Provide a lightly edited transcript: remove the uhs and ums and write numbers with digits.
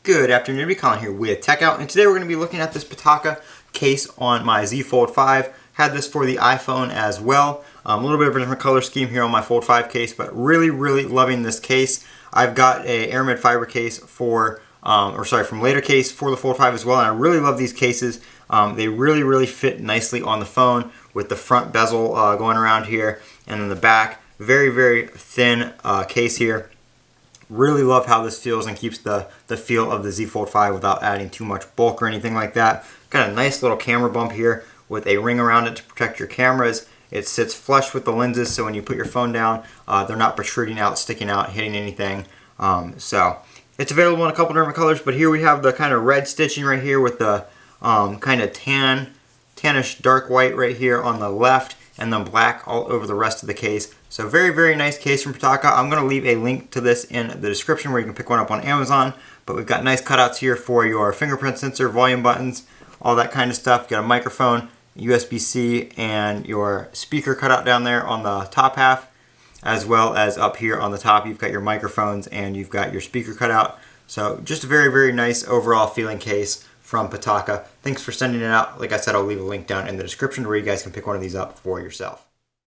Good afternoon, everybody. Colin here with Techout, and today we're going to be looking at this Pitaka case on my Z Fold 5. Had this for the iPhone as well. A little bit of a different color scheme here on my Fold 5 case, but really loving this case. I've got a Aramid fiber case for, from later case for the Fold 5 as well, and I really love these cases. They really fit nicely on the phone with the front bezel going around here, and then the back. Very thin case here. Really love how this feels and keeps the feel of the Z Fold 5 without adding too much bulk or anything like that. Got a nice little camera bump here with a ring around it to protect your cameras. It sits flush with the lenses, so when you put your phone down, they're not protruding out, sticking out, hitting anything. So it's available in a couple different colors, but here we have the kind of red stitching right here with the kind of tannish dark white right here on the left, and then black all over the rest of the case. So very nice case from Pitaka. I'm going to leave a link to this in the description where you can pick one up on Amazon. But we've got nice cutouts here for your fingerprint sensor, volume buttons, all that kind of stuff. You've got a microphone, USB-C, and your speaker cutout down there on the top half, as well as up here on the top you've got your microphones and you've got your speaker cutout. So just a very nice overall feeling case from Pitaka. Thanks for sending it out. Like I said, I'll leave a link down in the description where you guys can pick one of these up for yourself.